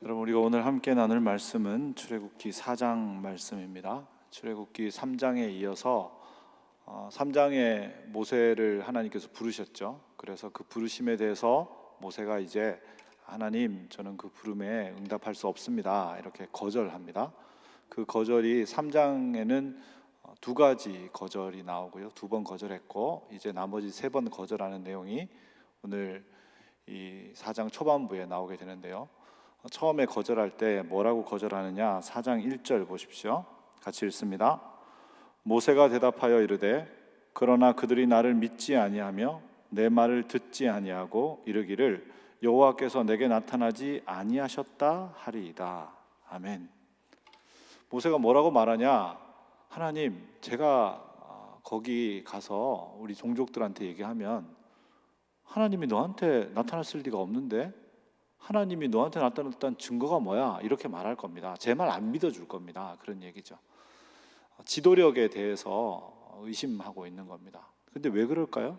여러분, 우리가 오늘 함께 나눌 말씀은 출애굽기 4장 말씀입니다. 출애굽기 3장에 이어서 3장에 모세를 하나님께서 부르셨죠. 그래서 그 부르심에 대해서 모세가 이제 하나님, 저는 그 부름에 응답할 수 없습니다, 이렇게 거절합니다. 그 거절이 3장에는 두 가지 거절이 나오고요, 두 번 거절했고 이제 나머지 세 번 거절하는 내용이 오늘 이 4장 초반부에 나오게 되는데요. 처음에 거절할 때 뭐라고 거절하느냐, 4장 1절 보십시오. 같이 읽습니다. 모세가 대답하여 이르되 그러나 그들이 나를 믿지 아니하며 내 말을 듣지 아니하고 이르기를 여호와께서 내게 나타나지 아니하셨다 하리이다. 아멘. 모세가 뭐라고 말하냐, 하나님, 제가 거기 가서 우리 종족들한테 얘기하면 하나님이 너한테 나타났을 리가 없는데, 하나님이 너한테 나타났다는 증거가 뭐야? 이렇게 말할 겁니다. 제 말 안 믿어줄 겁니다. 그런 얘기죠. 지도력에 대해서 의심하고 있는 겁니다. 근데 왜 그럴까요?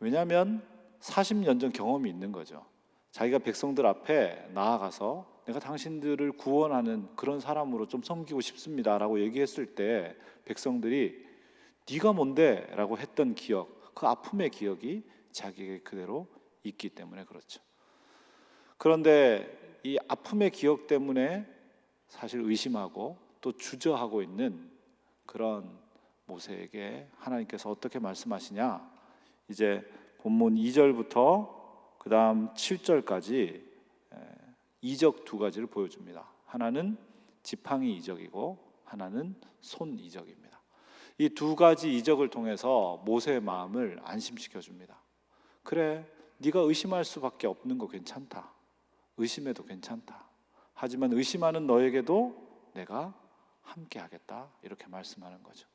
왜냐하면 40년 전 경험이 있는 거죠. 자기가 백성들 앞에 나아가서 내가 당신들을 구원하는 그런 사람으로 좀 섬기고 싶습니다 라고 얘기했을 때 백성들이 네가 뭔데? 라고 했던 기억, 그 아픔의 기억이 자기에게 그대로 있기 때문에 그렇죠. 그런데 이 아픔의 기억 때문에 사실 의심하고 또 주저하고 있는 그런 모세에게 하나님께서 어떻게 말씀하시냐, 이제 본문 2절부터 그 다음 7절까지 이적 두 가지를 보여줍니다. 하나는 지팡이 이적이고 하나는 손 이적입니다. 이 두 가지 이적을 통해서 모세의 마음을 안심시켜 줍니다. 그래, 네가 의심할 수밖에 없는 거 괜찮다. 의심해도 괜찮다. 하지만 의심하는 너에게도 내가 함께 하겠다. 이렇게 말씀하는 거죠.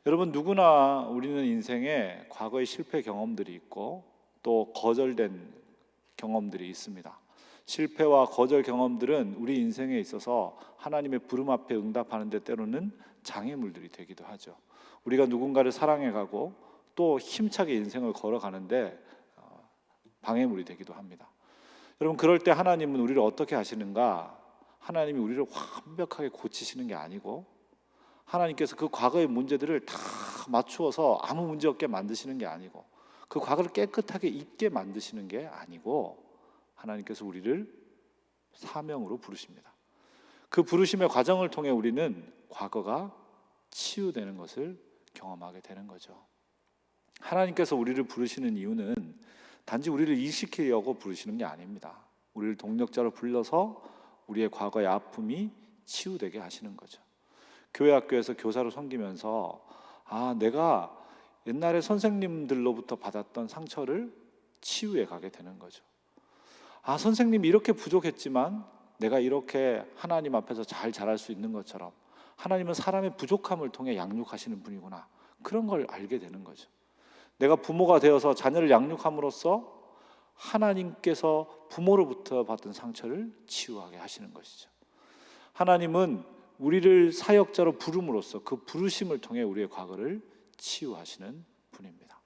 여러분, 누구나 우리는 인생에 과거의 실패 경험들이 있고 또 거절된 경험들이 있습니다. 실패와 거절 경험들은 우리 인생에 있어서 하나님의 부름 앞에 응답하는 데 때로는 장애물들이 되기도 하죠. 우리가 누군가를 사랑해가고 또 힘차게 인생을 걸어가는데 방해물이 되기도 합니다. 여러분, 그럴 때 하나님은 우리를 어떻게 하시는가? 하나님이 우리를 완벽하게 고치시는 게 아니고 하나님께서 그 과거의 문제들을 다 맞추어서 아무 문제 없게 만드시는 게 아니고 그 과거를 깨끗하게 잊게 만드시는 게 아니고 하나님께서 우리를 사명으로 부르십니다. 그 부르심의 과정을 통해 우리는 과거가 치유되는 것을 경험하게 되는 거죠. 하나님께서 우리를 부르시는 이유는 단지 우리를 일시키려고 부르시는 게 아닙니다. 우리를 동력자로 불러서 우리의 과거의 아픔이 치유되게 하시는 거죠. 교회 학교에서 교사로 섬기면서 내가 옛날에 선생님들로부터 받았던 상처를 치유해 가게 되는 거죠. 선생님이 이렇게 부족했지만 내가 이렇게 하나님 앞에서 잘 자랄 수 있는 것처럼 하나님은 사람의 부족함을 통해 양육하시는 분이구나, 그런 걸 알게 되는 거죠. 내가 부모가 되어서 자녀를 양육함으로써 하나님께서 부모로부터 받은 상처를 치유하게 하시는 것이죠. 하나님은 우리를 사역자로 부름으로써 그 부르심을 통해 우리의 과거를 치유하시는 분입니다.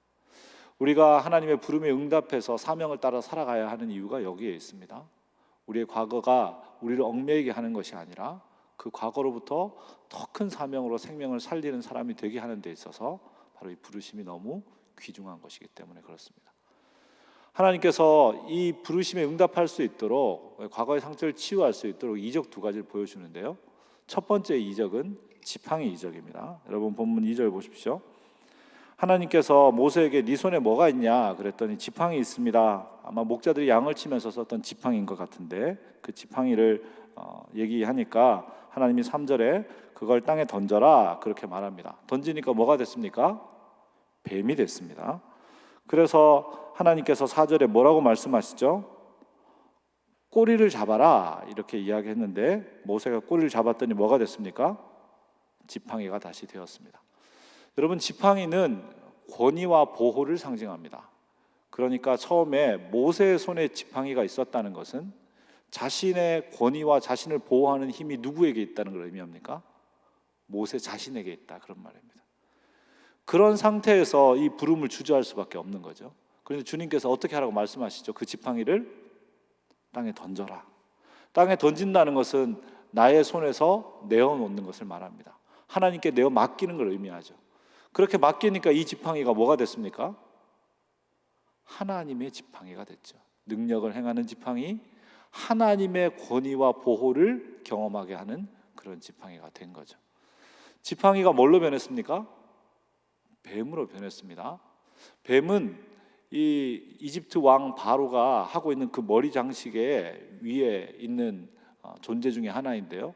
우리가 하나님의 부름에 응답해서 사명을 따라 살아가야 하는 이유가 여기에 있습니다. 우리의 과거가 우리를 얽매이게 하는 것이 아니라 그 과거로부터 더 큰 사명으로 생명을 살리는 사람이 되게 하는 데 있어서 바로 이 부르심이 너무 귀중한 것이기 때문에 그렇습니다. 하나님께서 이 부르심에 응답할 수 있도록, 과거의 상처를 치유할 수 있도록 이적 두 가지를 보여주는데요. 첫 번째 이적은 지팡이 이적입니다. 여러분, 본문 2절 보십시오. 하나님께서 모세에게 네 손에 뭐가 있냐 그랬더니 지팡이 있습니다. 아마 목자들이 양을 치면서 썼던 지팡이인 것 같은데 그 지팡이를 얘기하니까 하나님이 3절에 그걸 땅에 던져라 그렇게 말합니다. 던지니까 뭐가 됐습니까? 뱀이 됐습니다. 그래서 하나님께서 4절에 뭐라고 말씀하시죠? 꼬리를 잡아라 이렇게 이야기했는데 모세가 꼬리를 잡았더니 뭐가 됐습니까? 지팡이가 다시 되었습니다. 여러분, 지팡이는 권위와 보호를 상징합니다. 그러니까 처음에 모세의 손에 지팡이가 있었다는 것은 자신의 권위와 자신을 보호하는 힘이 누구에게 있다는 걸 의미합니까? 모세 자신에게 있다, 그런 말입니다. 그런 상태에서 이 부름을 주저할 수밖에 없는 거죠. 그런데 주님께서 어떻게 하라고 말씀하시죠? 그 지팡이를 땅에 던져라. 땅에 던진다는 것은 나의 손에서 내어놓는 것을 말합니다. 하나님께 내어 맡기는 걸 의미하죠. 그렇게 맡기니까 이 지팡이가 뭐가 됐습니까? 하나님의 지팡이가 됐죠. 능력을 행하는 지팡이, 하나님의 권위와 보호를 경험하게 하는 그런 지팡이가 된 거죠. 지팡이가 뭘로 변했습니까? 뱀으로 변했습니다. 뱀은 이 이집트 왕 바로가 하고 있는 그 머리 장식의 위에 있는 존재 중에 하나인데요.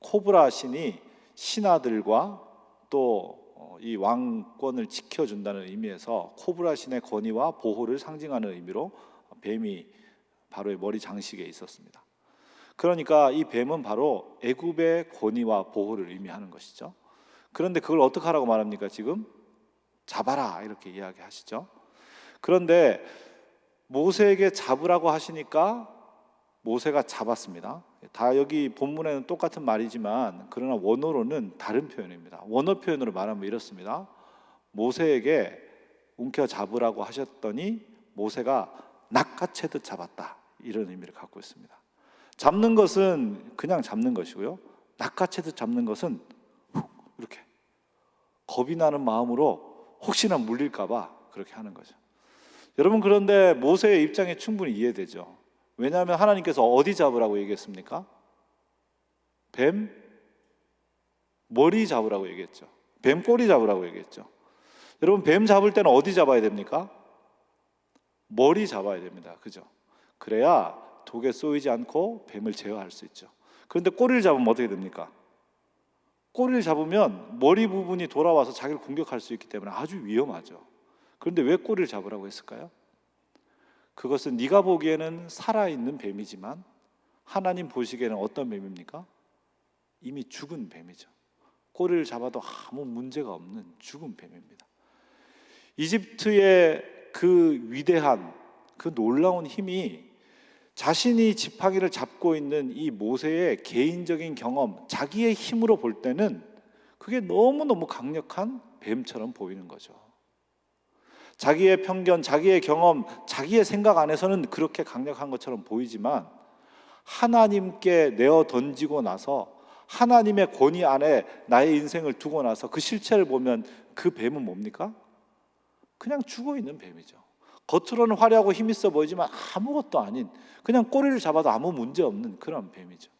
코브라 신이 신하들과 또 이 왕권을 지켜준다는 의미에서 코브라 신의 권위와 보호를 상징하는 의미로 뱀이 바로의 머리 장식에 있었습니다. 그러니까 이 뱀은 바로 애굽의 권위와 보호를 의미하는 것이죠. 그런데 그걸 어떻게 하라고 말합니까? 지금 잡아라 이렇게 이야기하시죠. 그런데 모세에게 잡으라고 하시니까 모세가 잡았습니다. 다 여기 본문에는 똑같은 말이지만 그러나 원어로는 다른 표현입니다. 원어 표현으로 말하면 이렇습니다. 모세에게 움켜 잡으라고 하셨더니 모세가 낚아채듯 잡았다, 이런 의미를 갖고 있습니다. 잡는 것은 그냥 잡는 것이고요, 낚아채듯 잡는 것은 이렇게 겁이 나는 마음으로 혹시나 물릴까 봐 그렇게 하는 거죠. 여러분, 그런데 모세의 입장이 충분히 이해되죠. 왜냐하면 하나님께서 어디 잡으라고 얘기했습니까? 뱀 머리 잡으라고 얘기했죠. 뱀 꼬리 잡으라고 얘기했죠. 여러분, 뱀 잡을 때는 어디 잡아야 됩니까? 머리 잡아야 됩니다. 그죠? 그래야 독에 쏘이지 않고 뱀을 제어할 수 있죠. 그런데 꼬리를 잡으면 어떻게 됩니까? 꼬리를 잡으면 머리 부분이 돌아와서 자기를 공격할 수 있기 때문에 아주 위험하죠. 그런데 왜 꼬리를 잡으라고 했을까요? 그것은 네가 보기에는 살아있는 뱀이지만 하나님 보시기에는 어떤 뱀입니까? 이미 죽은 뱀이죠. 꼬리를 잡아도 아무 문제가 없는 죽은 뱀입니다. 이집트의 그 위대한, 그 놀라운 힘이 자신이 지팡이를 잡고 있는 이 모세의 개인적인 경험, 자기의 힘으로 볼 때는 그게 너무너무 강력한 뱀처럼 보이는 거죠. 자기의 편견, 자기의 경험, 자기의 생각 안에서는 그렇게 강력한 것처럼 보이지만 하나님께 내어 던지고 나서 하나님의 권위 안에 나의 인생을 두고 나서 그 실체를 보면 그 뱀은 뭡니까? 그냥 죽어있는 뱀이죠. 겉으로는 화려하고 힘 있어 보이지만 아무것도 아닌, 그냥 꼬리를 잡아도 아무 문제 없는 그런 뱀이죠.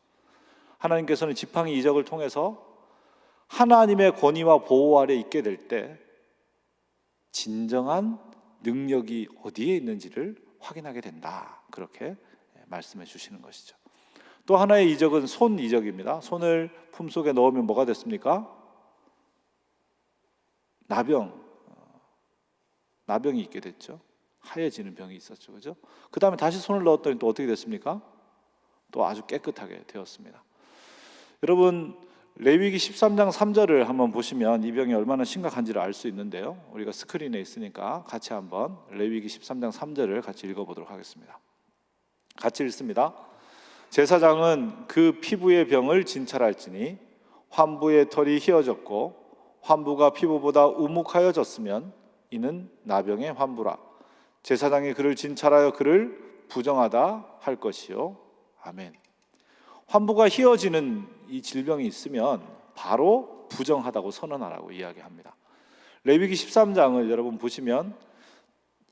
하나님께서는 지팡이 이적을 통해서 하나님의 권위와 보호 아래 있게 될 때 진정한 능력이 어디에 있는지를 확인하게 된다, 그렇게 말씀해 주시는 것이죠. 또 하나의 이적은 손 이적입니다. 손을 품속에 넣으면 뭐가 됐습니까? 나병이 있게 됐죠. 하얘지는 병이 있었죠. 그죠? 그 다음에 다시 손을 넣었더니 또 어떻게 됐습니까? 또 아주 깨끗하게 되었습니다. 여러분, 레위기 13장 3절을 한번 보시면 이 병이 얼마나 심각한지를 알 수 있는데요, 우리가 스크린에 있으니까 같이 한번 레위기 13장 3절을 같이 읽어보도록 하겠습니다. 같이 읽습니다. 제사장은 그 피부의 병을 진찰할지니 환부의 털이 휘어졌고 환부가 피부보다 우묵하여졌으면 이는 나병의 환부라. 제사장이 그를 진찰하여 그를 부정하다 할 것이요. 아멘. 환부가 휘어지는 이 질병이 있으면 바로 부정하다고 선언하라고 이야기합니다. 레위기 13장을 여러분 보시면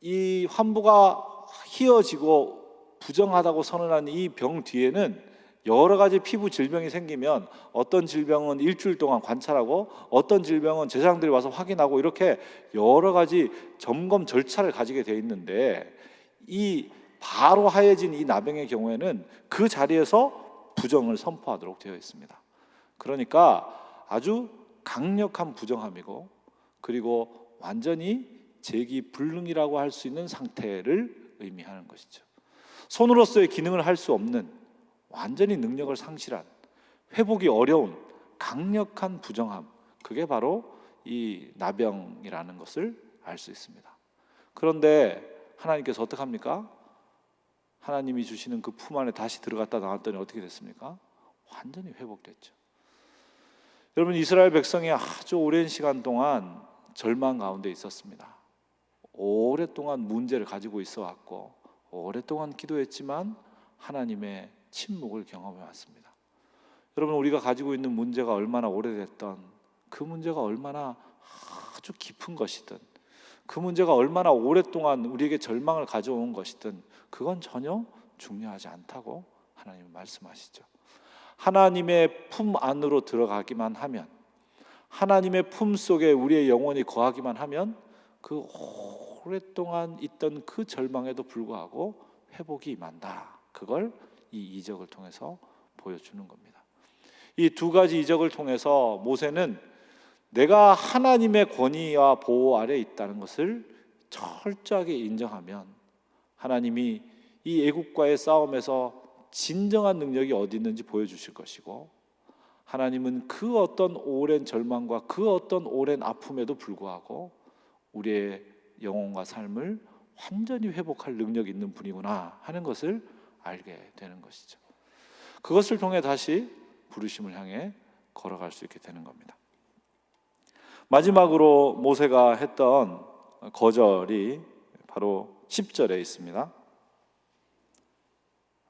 이 환부가 휘어지고 부정하다고 선언한 이 병 뒤에는 여러 가지 피부 질병이 생기면 어떤 질병은 일주일 동안 관찰하고 어떤 질병은 제사장들이 와서 확인하고 이렇게 여러 가지 점검 절차를 가지게 돼 있는데, 이 바로 하얘진 이 나병의 경우에는 그 자리에서 부정을 선포하도록 되어 있습니다. 그러니까 아주 강력한 부정함이고, 그리고 완전히 재기불능이라고 할 수 있는 상태를 의미하는 것이죠. 손으로서의 기능을 할 수 없는, 완전히 능력을 상실한, 회복이 어려운 강력한 부정함, 그게 바로 이 나병이라는 것을 알 수 있습니다. 그런데 하나님께서 어떻게 합니까? 하나님이 주시는 그 품 안에 다시 들어갔다 나왔더니 어떻게 됐습니까? 완전히 회복됐죠. 여러분, 이스라엘 백성이 아주 오랜 시간 동안 절망 가운데 있었습니다. 오랫동안 문제를 가지고 있어 왔고 오랫동안 기도했지만 하나님의 침묵을 경험해 왔습니다. 여러분, 우리가 가지고 있는 문제가 얼마나 오래됐던, 그 문제가 얼마나 아주 깊은 것이든, 그 문제가 얼마나 오랫동안 우리에게 절망을 가져온 것이든 그건 전혀 중요하지 않다고 하나님은 말씀하시죠. 하나님의 품 안으로 들어가기만 하면, 하나님의 품 속에 우리의 영혼이 거하기만 하면 그 오랫동안 있던 그 절망에도 불구하고 회복이 임한다. 그걸 이 이적을 통해서 보여주는 겁니다. 이 두 가지 이적을 통해서 모세는 내가 하나님의 권위와 보호 아래 있다는 것을 철저하게 인정하면 하나님이 이 애국과의 싸움에서 진정한 능력이 어디 있는지 보여주실 것이고, 하나님은 그 어떤 오랜 절망과 그 어떤 오랜 아픔에도 불구하고 우리의 영혼과 삶을 완전히 회복할 능력이 있는 분이구나 하는 것을 알게 되는 것이죠. 그것을 통해 다시 부르심을 향해 걸어갈 수 있게 되는 겁니다. 마지막으로 모세가 했던 거절이 바로 10절에 있습니다.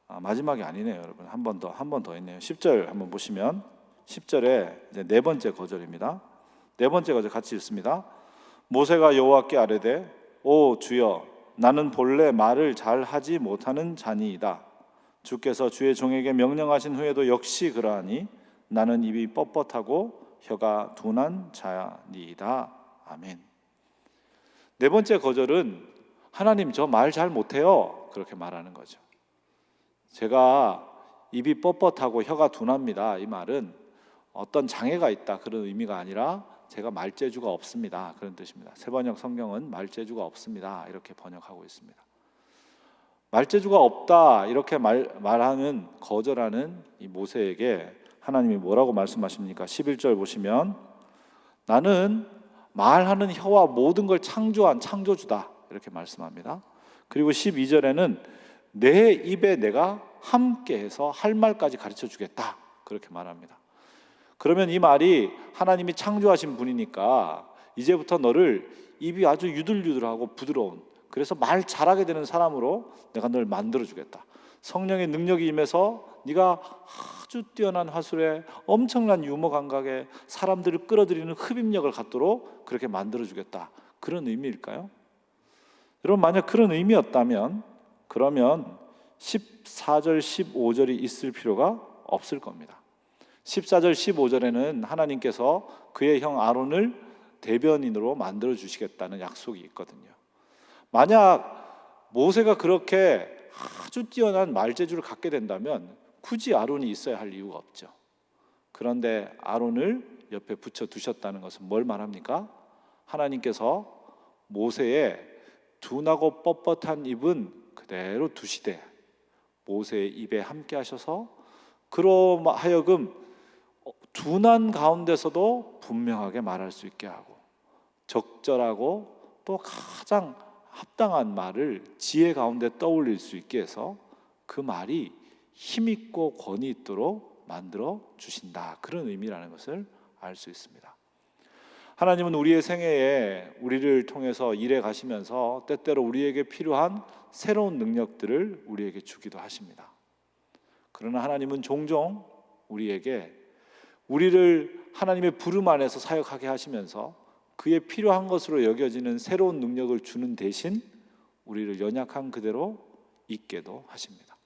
마지막이 아니네요, 여러분. 한 번 더 있네요. 10절 한번 보시면 10절에 이제 네 번째 거절입니다. 네 번째 거절 같이 읽습니다. 모세가 여호와께 아뢰되 오 주여, 나는 본래 말을 잘 하지 못하는 자니이다. 주께서 주의 종에게 명령하신 후에도 역시 그러하니 나는 입이 뻣뻣하고 혀가 둔한 자니이다. 아멘. 네 번째 거절은 하나님, 저 말 잘 못해요, 그렇게 말하는 거죠. 제가 입이 뻣뻣하고 혀가 둔합니다. 이 말은 어떤 장애가 있다 그런 의미가 아니라 제가 말재주가 없습니다, 그런 뜻입니다. 새번역 성경은 말재주가 없습니다 이렇게 번역하고 있습니다. 말재주가 없다 이렇게 말하는, 거절하는 이 모세에게 하나님이 뭐라고 말씀하십니까? 11절 보시면 나는 말하는 혀와 모든 걸 창조한 창조주다 이렇게 말씀합니다. 그리고 12절에는 내 입에 내가 함께해서 할 말까지 가르쳐 주겠다 그렇게 말합니다. 그러면 이 말이 하나님이 창조하신 분이니까 이제부터 너를 입이 아주 유들유들하고 부드러운, 그래서 말 잘하게 되는 사람으로 내가 널 만들어 주겠다. 성령의 능력이 임해서 네가 아주 뛰어난 화술에 엄청난 유머 감각에 사람들을 끌어들이는 흡입력을 갖도록 그렇게 만들어 주겠다. 그런 의미일까요? 여러분, 만약 그런 의미였다면 그러면 14절 15절이 있을 필요가 없을 겁니다. 14절 15절에는 하나님께서 그의 형 아론을 대변인으로 만들어 주시겠다는 약속이 있거든요. 만약 모세가 그렇게 아주 뛰어난 말재주를 갖게 된다면 굳이 아론이 있어야 할 이유가 없죠. 그런데 아론을 옆에 붙여 두셨다는 것은 뭘 말합니까? 하나님께서 모세의 둔하고 뻣뻣한 입은 그대로 두시되 모세의 입에 함께 하셔서 그로 하여금 둔한 가운데서도 분명하게 말할 수 있게 하고 적절하고 또 가장 합당한 말을 지혜 가운데 떠올릴 수 있게 해서 그 말이 힘있고 권위 있도록 만들어 주신다, 그런 의미라는 것을 알 수 있습니다. 하나님은 우리의 생애에 우리를 통해서 일해 가시면서 때때로 우리에게 필요한 새로운 능력들을 우리에게 주기도 하십니다. 그러나 하나님은 종종 우리에게 우리를 하나님의 부름 안에서 사역하게 하시면서 그에 필요한 것으로 여겨지는 새로운 능력을 주는 대신 우리를 연약한 그대로 있게도 하십니다.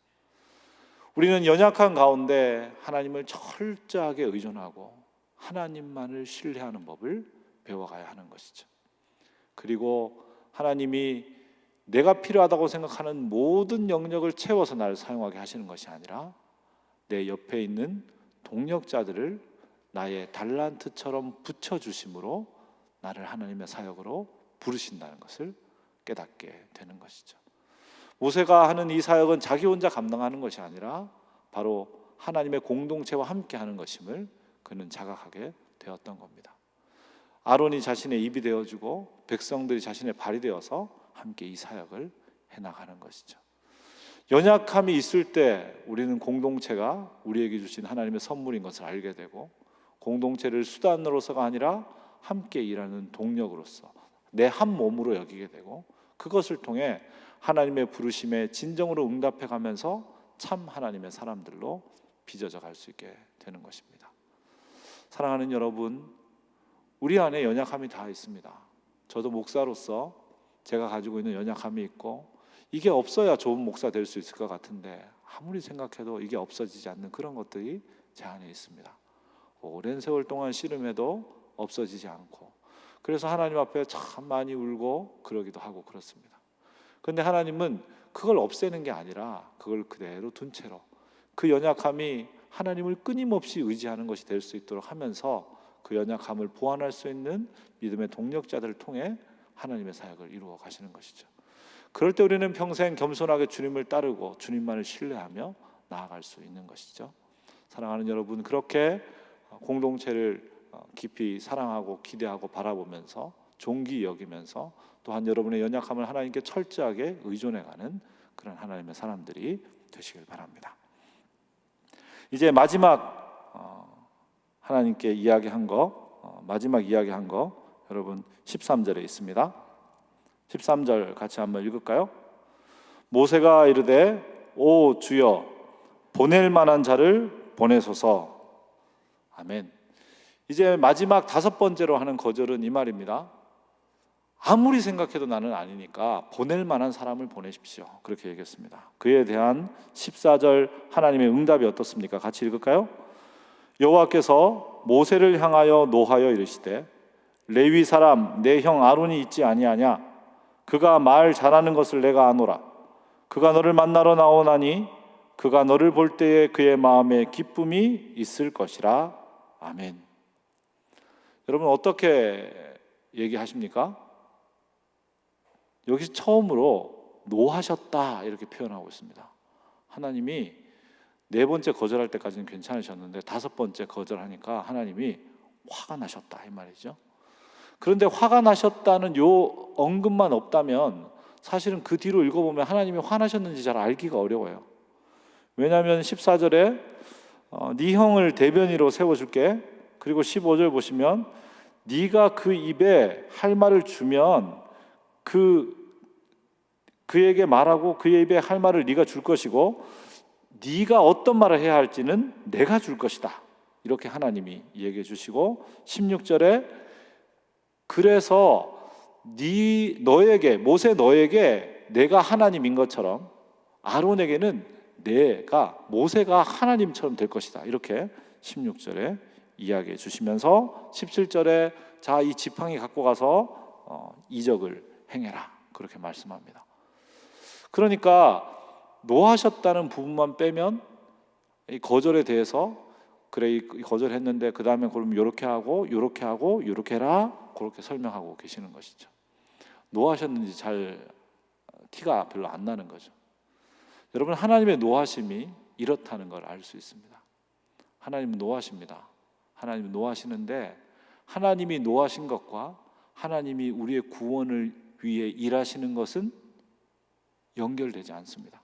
우리는 연약한 가운데 하나님을 철저하게 의존하고 하나님만을 신뢰하는 법을 배워가야 하는 것이죠. 그리고 하나님이 내가 필요하다고 생각하는 모든 영역을 채워서 나를 사용하게 하시는 것이 아니라 내 옆에 있는 동력자들을 나의 달란트처럼 붙여주심으로 나를 하나님의 사역으로 부르신다는 것을 깨닫게 되는 것이죠. 모세가 하는 이 사역은 자기 혼자 감당하는 것이 아니라 바로 하나님의 공동체와 함께 하는 것임을 그는 자각하게 되었던 겁니다. 아론이 자신의 입이 되어주고 백성들이 자신의 발이 되어서 함께 이 사역을 해나가는 것이죠. 연약함이 있을 때 우리는 공동체가 우리에게 주신 하나님의 선물인 것을 알게 되고 공동체를 수단으로서가 아니라 함께 일하는 동력으로서 내 한 몸으로 여기게 되고 그것을 통해 하나님의 부르심에 진정으로 응답해 가면서 참 하나님의 사람들로 빚어져 갈 수 있게 되는 것입니다. 사랑하는 여러분, 우리 안에 연약함이 다 있습니다. 저도 목사로서 제가 가지고 있는 연약함이 있고, 이게 없어야 좋은 목사 될 수 있을 것 같은데 아무리 생각해도 이게 없어지지 않는 그런 것들이 제 안에 있습니다. 오랜 세월 동안 씨름해도 없어지지 않고, 그래서 하나님 앞에 참 많이 울고 그러기도 하고 그렇습니다. 그런데 하나님은 그걸 없애는 게 아니라 그걸 그대로 둔 채로 그 연약함이 하나님을 끊임없이 의지하는 것이 될 수 있도록 하면서 그 연약함을 보완할 수 있는 믿음의 동력자들을 통해 하나님의 사역을 이루어 가시는 것이죠. 그럴 때 우리는 평생 겸손하게 주님을 따르고 주님만을 신뢰하며 나아갈 수 있는 것이죠. 사랑하는 여러분, 그렇게 공동체를 깊이 사랑하고 기대하고 바라보면서 존귀 여기면서 또한 여러분의 연약함을 하나님께 철저하게 의존해가는 그런 하나님의 사람들이 되시길 바랍니다. 이제 마지막 하나님께 이야기한 거, 마지막 이야기한 거 여러분 13절에 있습니다. 13절 같이 한번 읽을까요? 모세가 이르되 오 주여 보낼 만한 자를 보내소서. 아멘. 이제 마지막 5번째로 하는 거절은 이 말입니다. 아무리 생각해도 나는 아니니까 보낼 만한 사람을 보내십시오. 그렇게 얘기했습니다. 그에 대한 14절 하나님의 응답이 어떻습니까? 같이 읽을까요? 여호와께서 모세를 향하여 노하여 이르시되 레위 사람 내 형 아론이 있지 아니하냐? 그가 말 잘하는 것을 내가 아노라. 그가 너를 만나러 나오나니 그가 너를 볼 때에 그의 마음에 기쁨이 있을 것이라. 아멘. 여러분 어떻게 얘기하십니까? 여기서 처음으로 노하셨다 이렇게 표현하고 있습니다. 하나님이 4번째 거절할 때까지는 괜찮으셨는데 5번째 거절하니까 하나님이 화가 나셨다 이 말이죠. 그런데 화가 나셨다는 요 언급만 없다면 사실은 그 뒤로 읽어보면 하나님이 화나셨는지 잘 알기가 어려워요. 왜냐하면 14절에 네 형을 대변인으로 세워줄게. 그리고 15절 보시면 네가 그 입에 할 말을 주면 그에게 말하고 그의 입에 할 말을 네가 줄 것이고 네가 어떤 말을 해야 할지는 내가 줄 것이다. 이렇게 하나님이 얘기해 주시고 16절에 그래서 모세 너에게 내가 하나님인 것처럼 아론에게는 모세가 하나님처럼 될 것이다. 이렇게 16절에 이야기해 주시면서 17절에 자, 이 지팡이 갖고 가서 이적을 행해라. 그렇게 말씀합니다. 그러니까 노하셨다는 부분만 빼면 이 거절에 대해서 그래 이 거절했는데 그 다음에 그럼 이렇게 하고 이렇게 하고 이렇게 해라 그렇게 설명하고 계시는 것이죠. 노하셨는지 잘 티가 별로 안 나는 거죠. 여러분 하나님의 노하심이 이렇다는 걸 알 수 있습니다. 하나님은 노하십니다. 하나님은 노하시는데 하나님이 노하신 것과 하나님이 우리의 구원을 위해 일하시는 것은 연결되지 않습니다.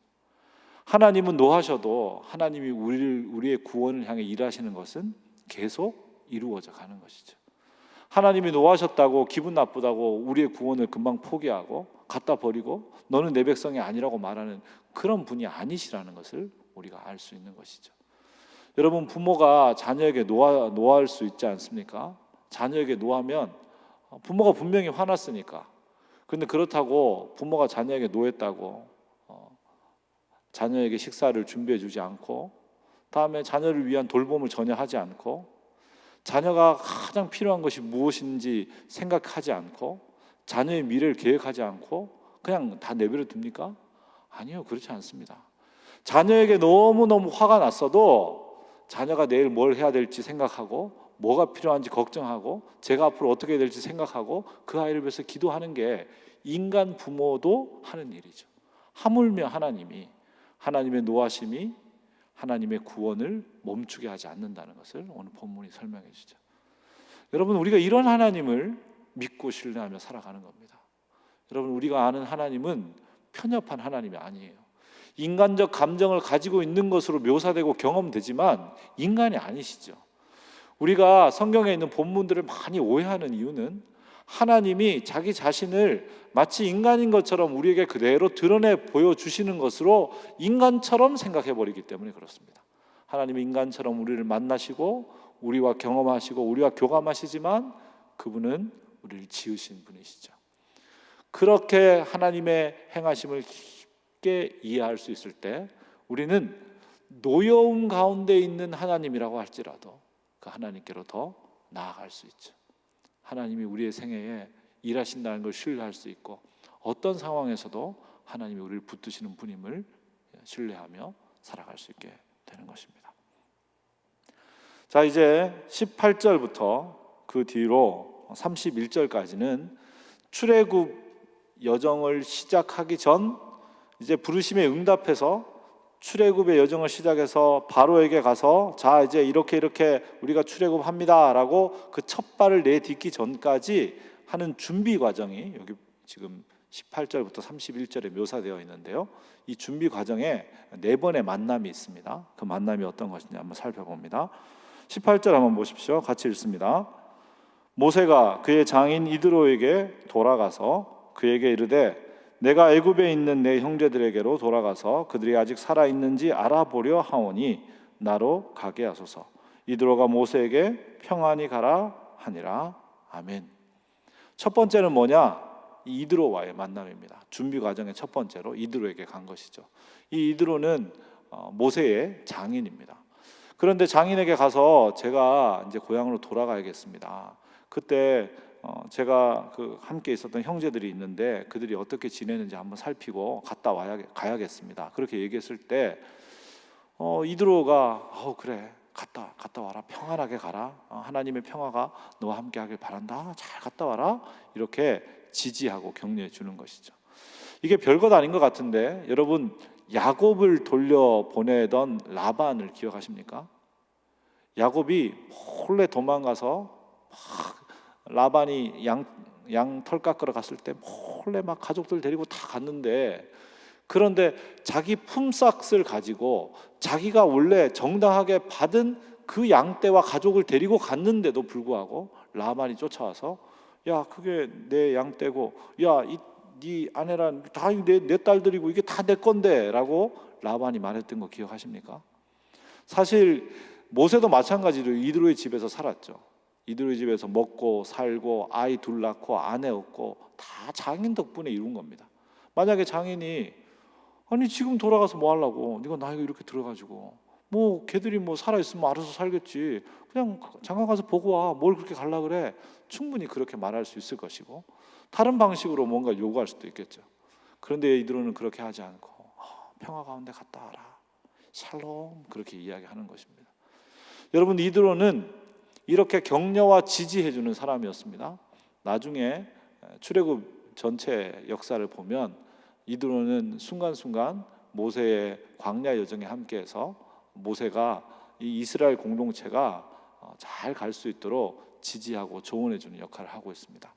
하나님은 노하셔도 하나님이 우리의 구원을 향해 일하시는 것은 계속 이루어져 가는 것이죠. 하나님이 노하셨다고 기분 나쁘다고 우리의 구원을 금방 포기하고 갖다 버리고 너는 내 백성이 아니라고 말하는 그런 분이 아니시라는 것을 우리가 알 수 있는 것이죠. 여러분 부모가 자녀에게 노할 수 있지 않습니까? 자녀에게 노하면 부모가 분명히 화났으니까. 그런데 그렇다고 부모가 자녀에게 노했다고 자녀에게 식사를 준비해 주지 않고 다음에 자녀를 위한 돌봄을 전혀 하지 않고 자녀가 가장 필요한 것이 무엇인지 생각하지 않고 자녀의 미래를 계획하지 않고 그냥 다 내버려 둡니까? 아니요, 그렇지 않습니다. 자녀에게 너무너무 화가 났어도 자녀가 내일 뭘 해야 될지 생각하고 뭐가 필요한지 걱정하고 제가 앞으로 어떻게 해야 될지 생각하고 그 아이를 위해서 기도하는 게 인간 부모도 하는 일이죠. 하물며 하나님의 노하심이 하나님의 구원을 멈추게 하지 않는다는 것을 오늘 본문이 설명해 주죠. 여러분 우리가 이런 하나님을 믿고 신뢰하며 살아가는 겁니다. 여러분 우리가 아는 하나님은 편협한 하나님이 아니에요. 인간적 감정을 가지고 있는 것으로 묘사되고 경험되지만 인간이 아니시죠. 우리가 성경에 있는 본문들을 많이 오해하는 이유는 하나님이 자기 자신을 마치 인간인 것처럼 우리에게 그대로 드러내 보여주시는 것으로 인간처럼 생각해 버리기 때문에 그렇습니다. 하나님이 인간처럼 우리를 만나시고 우리와 경험하시고 우리와 교감하시지만 그분은 우리를 지으신 분이시죠. 그렇게 하나님의 행하심을 깊게 이해할 수 있을 때 우리는 노여움 가운데 있는 하나님이라고 할지라도 그 하나님께로 더 나아갈 수 있죠. 하나님이 우리의 생애에 일하신다는 걸 신뢰할 수 있고 어떤 상황에서도 하나님이 우리를 붙드시는 분임을 신뢰하며 살아갈 수 있게 되는 것입니다. 자, 이제 18절부터 그 뒤로 31절까지는 출애굽 여정을 시작하기 전 이제 부르심에 응답해서 출애굽의 여정을 시작해서 바로에게 가서 자 이제 이렇게 우리가 출애굽합니다라고 그 첫 발을 내딛기 전까지 하는 준비 과정이 여기 지금 18절부터 31절에 묘사되어 있는데요. 이 준비 과정에 네 번의 만남이 있습니다. 그 만남이 어떤 것인지 한번 살펴봅니다. 18절 한번 보십시오. 같이 읽습니다. 모세가 그의 장인 이드로에게 돌아가서 그에게 이르되 내가 애굽에 있는 내 형제들에게로 돌아가서 그들이 아직 살아 있는지 알아보려 하오니 나로 가게 하소서. 이드로가 모세에게 평안히 가라 하니라. 아멘. 첫 번째는 뭐냐? 이 이드로와의 만남입니다. 준비 과정의 첫 번째로 이드로에게 간 것이죠. 이 이드로는 모세의 장인입니다. 그런데 장인에게 가서 제가 이제 고향으로 돌아가야겠습니다. 그때 제가 함께 있었던 형제들이 있는데 그들이 어떻게 지내는지 한번 살피고 가야겠습니다. 그렇게 얘기했을 때 이드로가 그래 갔다 와라. 평안하게 가라. 하나님의 평화가 너와 함께 하길 바란다. 잘 갔다 와라. 이렇게 지지하고 격려해 주는 것이죠. 이게 별것 아닌 것 같은데 여러분 야곱을 돌려보내던 라반을 기억하십니까? 야곱이 몰래 도망가서 라반이 양 털 깎으러 갔을 때 몰래 막 가족들 데리고 다 갔는데 그런데 자기 품삯을 가지고 자기가 원래 정당하게 받은 그 양떼와 가족을 데리고 갔는데도 불구하고 라반이 쫓아와서 야 그게 내 양떼고 야 네 아내란 다 내 딸들이고 이게 다 내 건데 라고 라반이 말했던 거 기억하십니까? 사실 모세도 마찬가지로 이드로의 집에서 살았죠. 이드로의 집에서 먹고 살고 아이 둘 낳고 아내 얻고 다 장인 덕분에 이룬 겁니다. 만약에 장인이 아니 지금 돌아가서 뭐 하려고 네가 나이가 이렇게 들어가지고 뭐 걔들이 뭐 살아있으면 알아서 살겠지 그냥 장가 가서 보고 와 뭘 그렇게 갈라 그래 충분히 그렇게 말할 수 있을 것이고 다른 방식으로 뭔가 요구할 수도 있겠죠. 그런데 이드로는 그렇게 하지 않고 평화 가운데 갔다 와라 샬롬 그렇게 이야기하는 것입니다. 여러분 이드로는 이렇게 격려와 지지해주는 사람이었습니다. 나중에 출애굽 전체 역사를 보면 이드로는 순간순간 모세의 광야 여정에 함께해서 모세가 이 이스라엘 공동체가 잘 갈 수 있도록 지지하고 조언해주는 역할을 하고 있습니다.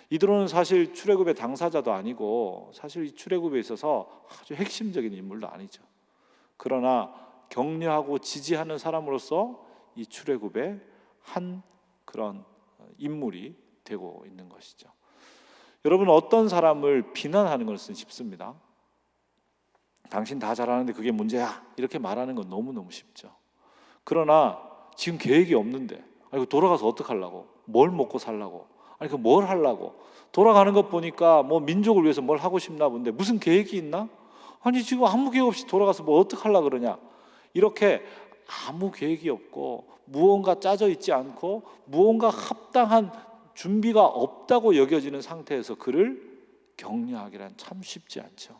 이드로는 사실 출애굽의 당사자도 아니고 사실 이 출애굽에 있어서 아주 핵심적인 인물도 아니죠. 그러나 격려하고 지지하는 사람으로서 이 출애굽의 한 그런 인물이 되고 있는 것이죠. 여러분 어떤 사람을 비난하는 것은 쉽습니다. 당신 다 잘하는데 그게 문제야 이렇게 말하는 건 너무너무 쉽죠. 그러나 지금 계획이 없는데 아니 돌아가서 어떡하려고 뭘 먹고 살라고 아니 뭘 하려고 돌아가는 것 보니까 뭐 민족을 위해서 뭘 하고 싶나 본데 무슨 계획이 있나? 아니 지금 아무 계획 없이 돌아가서 뭐 어떡하려고 그러냐 이렇게 아무 계획이 없고 무언가 짜져 있지 않고 무언가 합당한 준비가 없다고 여겨지는 상태에서 그를 격려하기란 참 쉽지 않죠.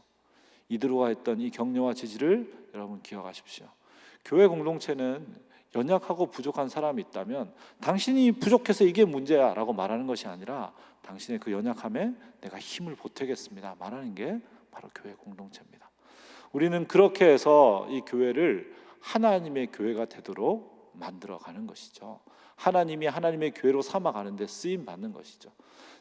이드로가 했던 이 격려와 지지를 여러분 기억하십시오. 교회 공동체는 연약하고 부족한 사람이 있다면 당신이 부족해서 이게 문제야 라고 말하는 것이 아니라 당신의 그 연약함에 내가 힘을 보태겠습니다 말하는 게 바로 교회 공동체입니다. 우리는 그렇게 해서 이 교회를 하나님의 교회가 되도록 만들어가는 것이죠. 하나님이 하나님의 교회로 삼아가는 데 쓰임 받는 것이죠.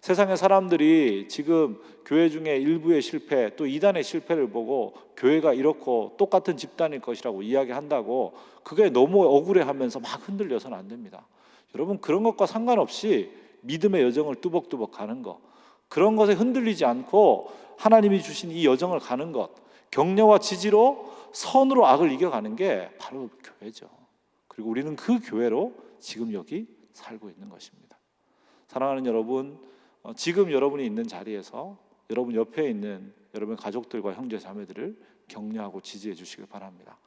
세상의 사람들이 지금 교회 중에 일부의 실패 또 이단의 실패를 보고 교회가 이렇고 똑같은 집단일 것이라고 이야기한다고 그게 너무 억울해하면서 막 흔들려서는 안 됩니다. 여러분 그런 것과 상관없이 믿음의 여정을 뚜벅뚜벅 가는 것, 그런 것에 흔들리지 않고 하나님이 주신 이 여정을 가는 것, 격려와 지지로 선으로 악을 이겨가는 게 바로 교회죠. 그리고 우리는 그 교회로 지금 여기 살고 있는 것입니다. 사랑하는 여러분, 지금 여러분이 있는 자리에서 여러분 옆에 있는 여러분 가족들과 형제 자매들을 격려하고 지지해 주시길 바랍니다.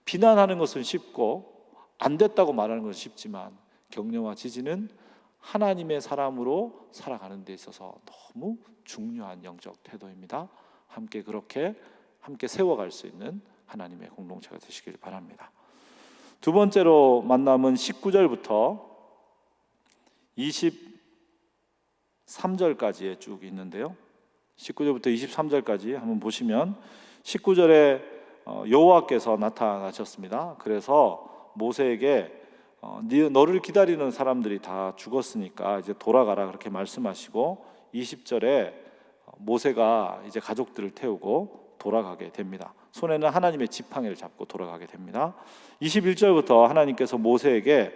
비난하는 것은 쉽고 안 됐다고 말하는 것은 쉽지만 격려와 지지는 하나님의 사람으로 살아가는 데 있어서 너무 중요한 영적 태도입니다. 함께 그렇게 함께 세워갈 수 있는 하나님의 공동체가 되시길 바랍니다. 두 번째로 만남은 19절부터 23절까지에 쭉 있는데요. 19절부터 23절까지 한번 보시면 19절에 여호와께서 나타나셨습니다. 그래서 모세에게 너를 기다리는 사람들이 다 죽었으니까 이제 돌아가라 그렇게 말씀하시고 20절에 모세가 이제 가족들을 태우고 돌아가게 됩니다. 손에는 하나님의 지팡이를 잡고 돌아가게 됩니다. 21절부터 하나님께서 모세에게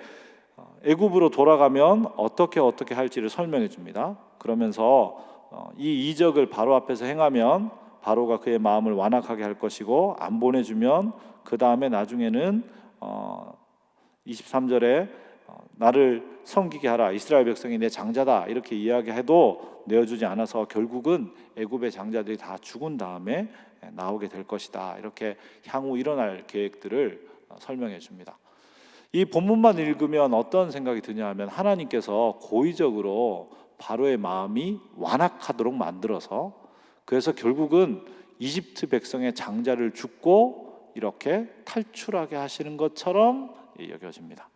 애굽으로 돌아가면 어떻게 할지를 설명해 줍니다. 그러면서 이 이적을 바로 앞에서 행하면 바로가 그의 마음을 완악하게 할 것이고 안 보내주면 그 다음에 나중에는 23절에 나를 섬기게 하라, 이스라엘 백성이 내 장자다 이렇게 이야기해도 내어주지 않아서 결국은 애굽의 장자들이 다 죽은 다음에 나오게 될 것이다, 이렇게 향후 일어날 계획들을 설명해 줍니다. 이 본문만 읽으면 어떤 생각이 드냐 하면 하나님께서 고의적으로 바로의 마음이 완악하도록 만들어서 그래서 결국은 이집트 백성의 장자를 죽고 이렇게 탈출하게 하시는 것처럼 여겨집니다.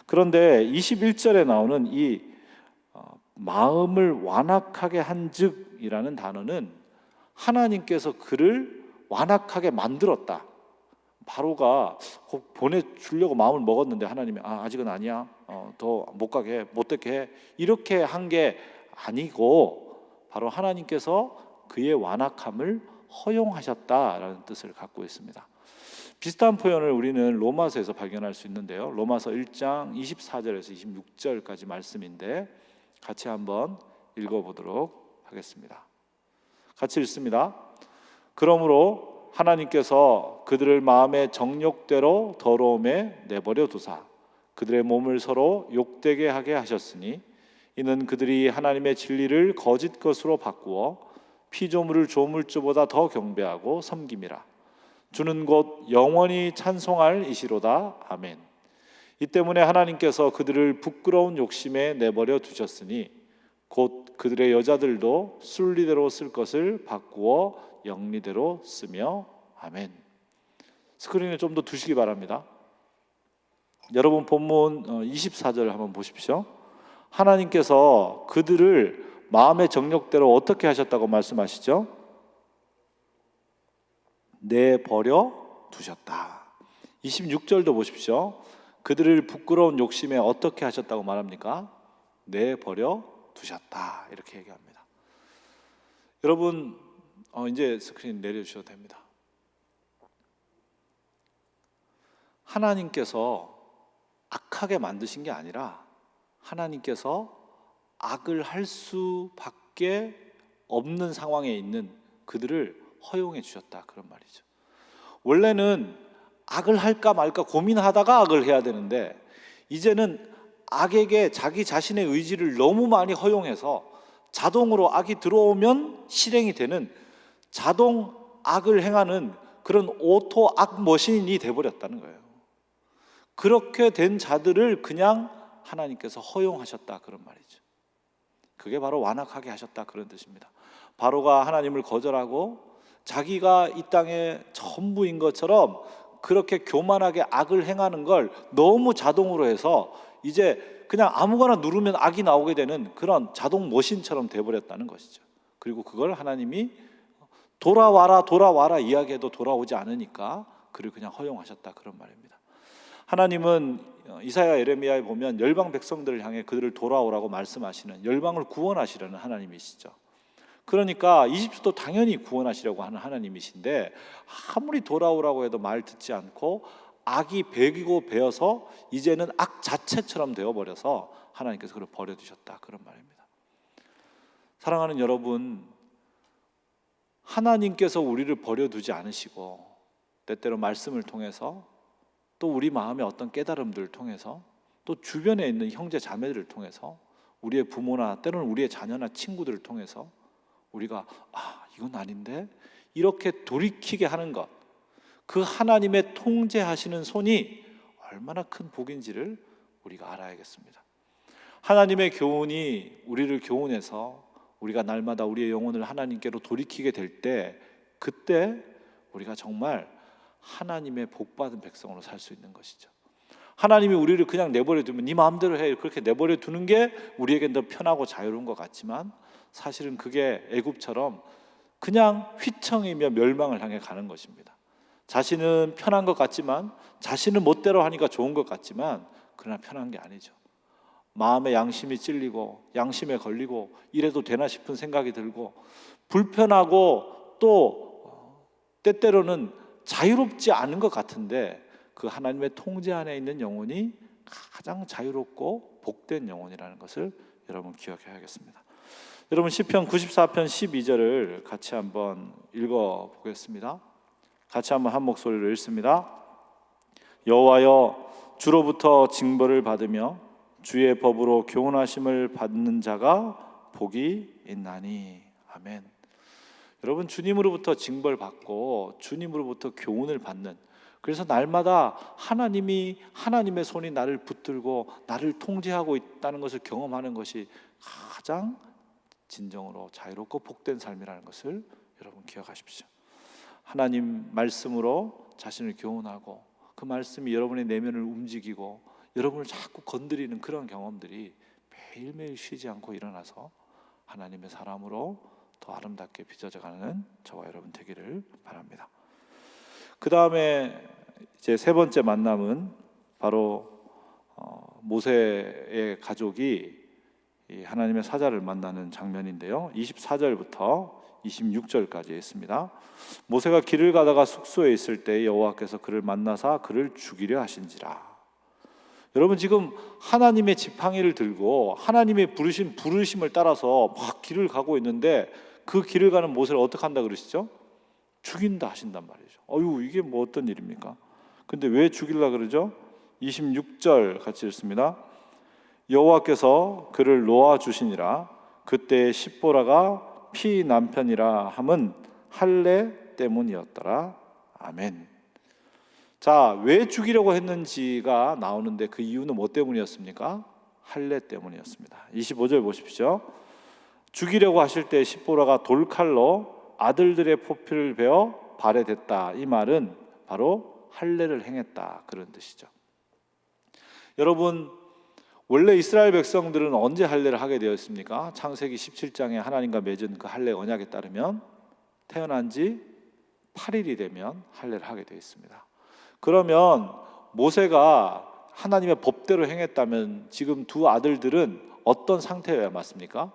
그런데 21절에 나오는 이 마음을 완악하게 한즉이라는 단어는 하나님께서 그를 완악하게 만들었다. 바로가 보내주려고 마음을 먹었는데 하나님이 아직은 아니야, 더 못 가게 해, 못 되게 해, 이렇게 한 게 아니고 바로 하나님께서 그의 완악함을 허용하셨다라는 뜻을 갖고 있습니다. 비슷한 표현을 우리는 로마서에서 발견할 수 있는데요. 로마서 1장 24절에서 26절까지 말씀인데 같이 한번 읽어보도록 하겠습니다. 같이 읽습니다. 그러므로 하나님께서 그들을 마음의 정욕대로 더러움에 내버려 두사 그들의 몸을 서로 욕되게 하게 하셨으니 이는 그들이 하나님의 진리를 거짓 것으로 바꾸어 피조물을 조물주보다 더 경배하고 섬김이라. 주는 곧 영원히 찬송할 이시로다. 아멘. 이 때문에 하나님께서 그들을 부끄러운 욕심에 내버려 두셨으니 곧 그들의 여자들도 순리대로 쓸 것을 바꾸어 영리대로 쓰며. 아멘. 스크린에 좀 더 두시기 바랍니다. 여러분 본문 24절 한번 보십시오. 하나님께서 그들을 마음의 정욕대로 어떻게 하셨다고 말씀하시죠? 내버려 두셨다. 26절도 보십시오. 그들을 부끄러운 욕심에 어떻게 하셨다고 말합니까? 내버려 두셨다, 이렇게 얘기합니다. 여러분 이제 스크린 내려주셔도 됩니다. 하나님께서 악하게 만드신 게 아니라 하나님께서 악을 할 수밖에 없는 상황에 있는 그들을 허용해 주셨다, 그런 말이죠. 원래는 악을 할까 말까 고민하다가 악을 해야 되는데 이제는 악에게 자기 자신의 의지를 너무 많이 허용해서 자동으로 악이 들어오면 실행이 되는 자동 악을 행하는 그런 오토 악 머신이 돼버렸다는 거예요. 그렇게 된 자들을 그냥 하나님께서 허용하셨다, 그런 말이죠. 그게 바로 완악하게 하셨다, 그런 뜻입니다. 바로가 하나님을 거절하고 자기가 이 땅의 전부인 것처럼 그렇게 교만하게 악을 행하는 걸 너무 자동으로 해서 이제 그냥 아무거나 누르면 악이 나오게 되는 그런 자동 머신처럼 돼버렸다는 것이죠. 그리고 그걸 하나님이 돌아와라 이야기해도 돌아오지 않으니까 그를 그냥 허용하셨다, 그런 말입니다. 하나님은 이사야 예레미야에 보면 열방 백성들을 향해 그들을 돌아오라고 말씀하시는, 열방을 구원하시려는 하나님이시죠. 그러니까 이집트도 당연히 구원하시려고 하는 하나님이신데 아무리 돌아오라고 해도 말 듣지 않고 악이 배기고 배어서 이제는 악 자체처럼 되어버려서 하나님께서 그를 버려두셨다, 그런 말입니다. 사랑하는 여러분, 하나님께서 우리를 버려두지 않으시고 때때로 말씀을 통해서, 또 우리 마음의 어떤 깨달음들을 통해서, 또 주변에 있는 형제 자매들을 통해서, 우리의 부모나 때로는 우리의 자녀나 친구들을 통해서 우리가 이건 아닌데 이렇게 돌이키게 하는 것, 그 하나님의 통제하시는 손이 얼마나 큰 복인지를 우리가 알아야겠습니다. 하나님의 교훈이 우리를 교훈해서 우리가 날마다 우리의 영혼을 하나님께로 돌이키게 될 때, 그때 우리가 정말 하나님의 복받은 백성으로 살 수 있는 것이죠. 하나님이 우리를 그냥 내버려 두면 네 마음대로 해, 그렇게 내버려 두는 게 우리에겐 더 편하고 자유로운 것 같지만, 사실은 그게 애굽처럼 그냥 휘청이며 멸망을 향해 가는 것입니다. 자신은 편한 것 같지만, 자신은 멋대로 하니까 좋은 것 같지만, 그러나 편한 게 아니죠. 마음의 양심이 찔리고 양심에 걸리고 이래도 되나 싶은 생각이 들고 불편하고 또 때때로는 자유롭지 않은 것 같은데, 그 하나님의 통제 안에 있는 영혼이 가장 자유롭고 복된 영혼이라는 것을 여러분 기억해야겠습니다. 여러분, 시편 94편 12절을 같이 한번 읽어보겠습니다. 같이 한번 한 목소리로 읽습니다. 여호와여, 주로부터 징벌을 받으며 주의 법으로 교훈하심을 받는 자가 복이 있나니. 아멘. 여러분, 주님으로부터 징벌 받고 주님으로부터 교훈을 받는, 그래서 날마다 하나님의 손이 나를 붙들고 나를 통제하고 있다는 것을 경험하는 것이 가장 진정으로 자유롭고 복된 삶이라는 것을 여러분 기억하십시오. 하나님 말씀으로 자신을 교훈하고 그 말씀이 여러분의 내면을 움직이고 여러분을 자꾸 건드리는 그런 경험들이 매일매일 쉬지 않고 일어나서 하나님의 사람으로 더 아름답게 빚어져가는 저와 여러분 되기를 바랍니다. 그 다음에 이제 세 번째 만남은 바로 모세의 가족이 이 하나님의 사자를 만나는 장면인데요, 24절부터 26절까지 있습니다. 모세가 길을 가다가 숙소에 있을 때 여호와께서 그를 만나사 그를 죽이려 하신지라. 여러분, 지금 하나님의 지팡이를 들고 하나님의 부르심을 따라서 막 길을 가고 있는데, 그 길을 가는 모세를 어떻게 한다 그러시죠? 죽인다 하신단 말이죠. 이게 뭐 어떤 일입니까? 근데 왜 죽이려 그러죠? 26절 같이 읽습니다. 여호와께서 그를 놓아 주시니라. 그때 십보라가 피 남편이라 함은 할례 때문이었더라. 아멘. 자, 왜 죽이려고 했는지가 나오는데 그 이유는 뭐 때문이었습니까? 할례 때문이었습니다. 25절 보십시오. 죽이려고 하실 때 십보라가 돌칼로 아들들의 포피를 베어 발에 댔다. 이 말은 바로 할례를 행했다, 그런 뜻이죠. 여러분, 원래 이스라엘 백성들은 언제 할례를 하게 되었습니까? 창세기 17장에 하나님과 맺은 그 할례 언약에 따르면 태어난 지 8일이 되면 할례를 하게 되어 있습니다. 그러면 모세가 하나님의 법대로 행했다면 지금 두 아들들은 어떤 상태여야 맞습니까?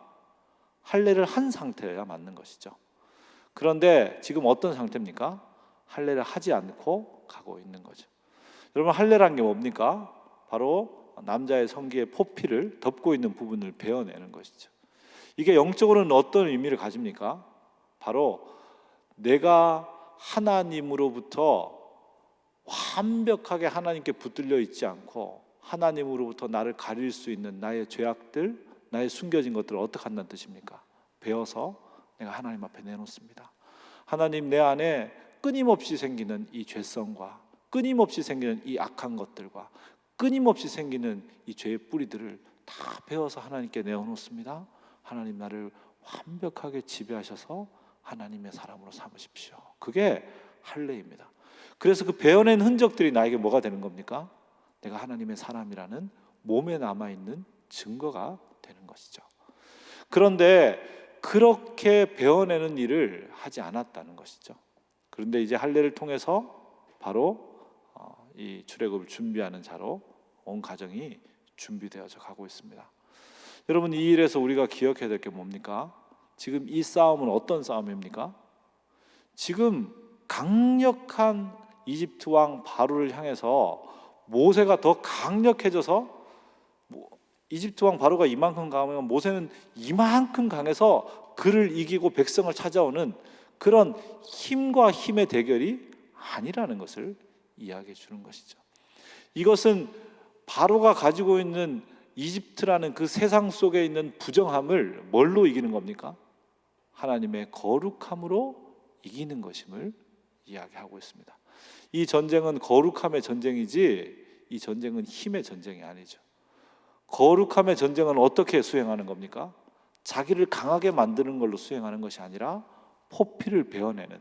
할례를 한 상태여야 맞는 것이죠. 그런데 지금 어떤 상태입니까? 할례를 하지 않고 가고 있는 거죠. 여러분, 할례란 게 뭡니까? 바로 남자의 성기의 포피를 덮고 있는 부분을 베어내는 것이죠. 이게 영적으로는 어떤 의미를 가집니까? 바로 내가 하나님으로부터 완벽하게 하나님께 붙들려 있지 않고 하나님으로부터 나를 가릴 수 있는 나의 죄악들, 나의 숨겨진 것들을 어떻게 한다는 뜻입니까? 베어서 내가 하나님 앞에 내놓습니다. 하나님, 내 안에 끊임없이 생기는 이 죄성과 끊임없이 생기는 이 악한 것들과 끊임없이 생기는 이 죄의 뿌리들을 다 베어서 하나님께 내어놓습니다. 하나님, 나를 완벽하게 지배하셔서 하나님의 사람으로 삼으십시오. 그게 할례입니다. 그래서 그 베어낸 흔적들이 나에게 뭐가 되는 겁니까? 내가 하나님의 사람이라는 몸에 남아있는 증거가 되는 것이죠. 그런데 그렇게 베어내는 일을 하지 않았다는 것이죠. 그런데 이제 할례를 통해서 바로 이 출애굽을 준비하는 자로 온 가정이 준비되어져 가고 있습니다. 여러분, 이 일에서 우리가 기억해야 될 게 뭡니까? 지금 이 싸움은 어떤 싸움입니까? 지금 강력한 이집트 왕 바로를 향해서 모세가 더 강력해져서, 이집트 왕 바로가 이만큼 강하면 모세는 이만큼 강해서 그를 이기고 백성을 찾아오는 그런 힘과 힘의 대결이 아니라는 것을 이야기해 주는 것이죠. 이것은 바로가 가지고 있는 이집트라는 그 세상 속에 있는 부정함을 뭘로 이기는 겁니까? 하나님의 거룩함으로 이기는 것임을 이야기하고 있습니다. 이 전쟁은 거룩함의 전쟁이지 이 전쟁은 힘의 전쟁이 아니죠. 거룩함의 전쟁은 어떻게 수행하는 겁니까? 자기를 강하게 만드는 걸로 수행하는 것이 아니라 포피를 베어내는,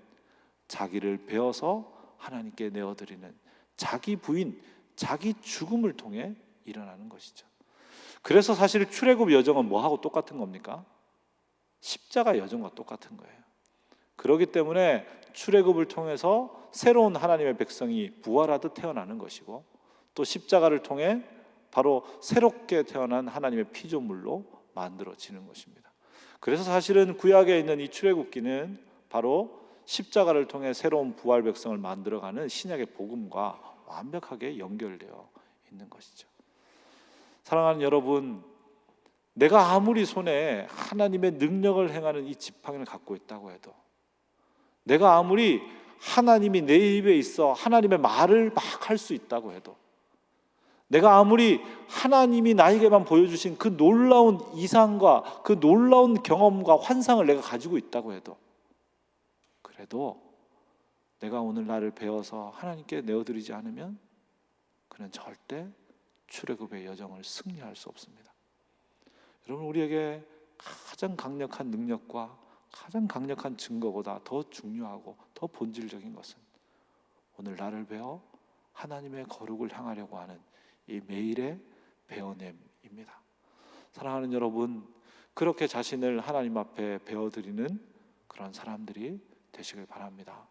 자기를 베어서 하나님께 내어드리는 자기 부인, 자기 죽음을 통해 일어나는 것이죠. 그래서 사실 출애굽 여정은 뭐하고 똑같은 겁니까? 십자가 여정과 똑같은 거예요. 그렇기 때문에 출애굽을 통해서 새로운 하나님의 백성이 부활하듯 태어나는 것이고, 또 십자가를 통해 바로 새롭게 태어난 하나님의 피조물로 만들어지는 것입니다. 그래서 사실은 구약에 있는 이 출애굽기는 바로 십자가를 통해 새로운 부활 백성을 만들어가는 신약의 복음과 완벽하게 연결되어 있는 것이죠. 사랑하는 여러분, 내가 아무리 손에 하나님의 능력을 행하는 이 지팡이를 갖고 있다고 해도, 내가 아무리 하나님이 내 입에 있어 하나님의 말을 막 할 수 있다고 해도, 내가 아무리 하나님이 나에게만 보여주신 그 놀라운 이상과 그 놀라운 경험과 환상을 내가 가지고 있다고 해도, 그래도 내가 오늘 나를 배워서 하나님께 내어드리지 않으면 그는 절대 출애굽의 여정을 승리할 수 없습니다. 여러분, 우리에게 가장 강력한 능력과 가장 강력한 증거보다 더 중요하고 더 본질적인 것은 오늘 나를 배워 하나님의 거룩을 향하려고 하는 이 매일의 배어냄입니다. 사랑하는 여러분, 그렇게 자신을 하나님 앞에 배워드리는 그런 사람들이 되시길 바랍니다.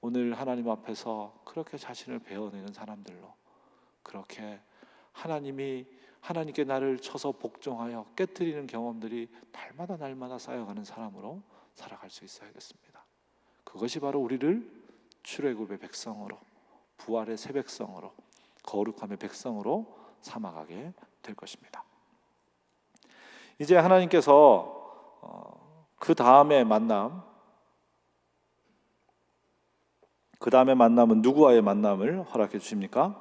오늘 하나님 앞에서 그렇게 자신을 배워내는 사람들로, 그렇게 하나님께 나를 쳐서 복종하여 깨트리는 경험들이 날마다 쌓여가는 사람으로 살아갈 수 있어야겠습니다. 그것이 바로 우리를 출애굽의 백성으로, 부활의 새 백성으로, 거룩함의 백성으로 삼아가게 될 것입니다. 이제 하나님께서 그 다음에 만남은 누구와의 만남을 허락해 주십니까?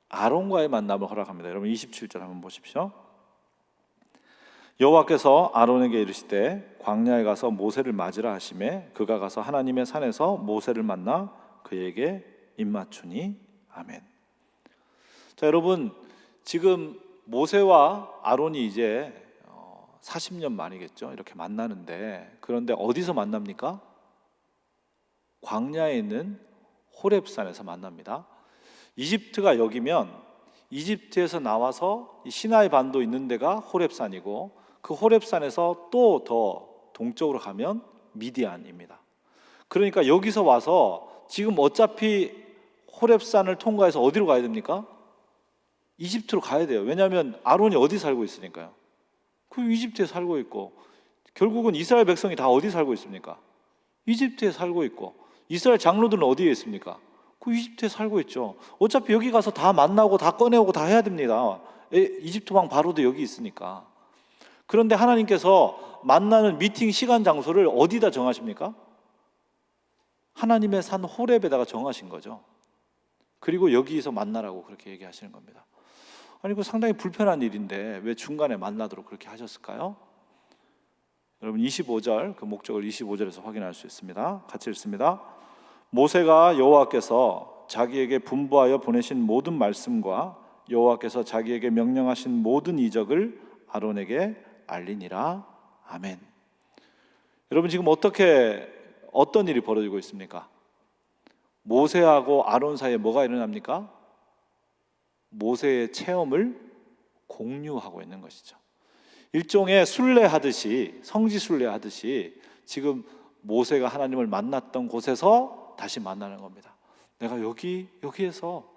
아론과의 만남을 허락합니다. 여러분 27절 한번 보십시오. 여호와께서 아론에게 이르시되 광야에 가서 모세를 맞으라 하시매 그가 가서 하나님의 산에서 모세를 만나 그에게 입맞추니. 아멘. 자, 여러분, 지금 모세와 아론이 이제 40년 만이겠죠. 이렇게 만나는데, 그런데 어디서 만납니까? 광야에 있는 호렙산에서 만납니다. 이집트가 여기면 이집트에서 나와서 시나이 반도 있는 데가 호렙산이고, 그 호렙산에서 또 더 동쪽으로 가면 미디안입니다. 그러니까 여기서 와서 지금 어차피 호렙산을 통과해서 어디로 가야 됩니까? 이집트로 가야 돼요. 왜냐하면 아론이 어디 살고 있으니까요. 그 이집트에 살고 있고, 결국은 이스라엘 백성이 다 어디 살고 있습니까? 이집트에 살고 있고, 이스라엘 장로들은 어디에 있습니까? 그 이집트에 살고 있죠. 어차피 여기 가서 다 만나고 다 꺼내오고 다 해야 됩니다. 이집트 왕 바로도 여기 있으니까. 그런데 하나님께서 만나는 미팅 시간 장소를 어디다 정하십니까? 하나님의 산 호렙에다가 정하신 거죠. 그리고 여기서 만나라고 그렇게 얘기하시는 겁니다. 아니, 그 상당히 불편한 일인데 왜 중간에 만나도록 그렇게 하셨을까요? 여러분 25절, 그 목적을 25절에서 확인할 수 있습니다. 같이 읽습니다. 모세가 여호와께서 자기에게 분부하여 보내신 모든 말씀과 여호와께서 자기에게 명령하신 모든 이적을 아론에게 알리니라. 아멘. 여러분, 지금 어떤 일이 벌어지고 있습니까? 모세하고 아론 사이에 뭐가 일어납니까? 모세의 체험을 공유하고 있는 것이죠. 일종의 순례하듯이, 성지 순례하듯이 지금 모세가 하나님을 만났던 곳에서 다시 만나는 겁니다. 내가 여기에서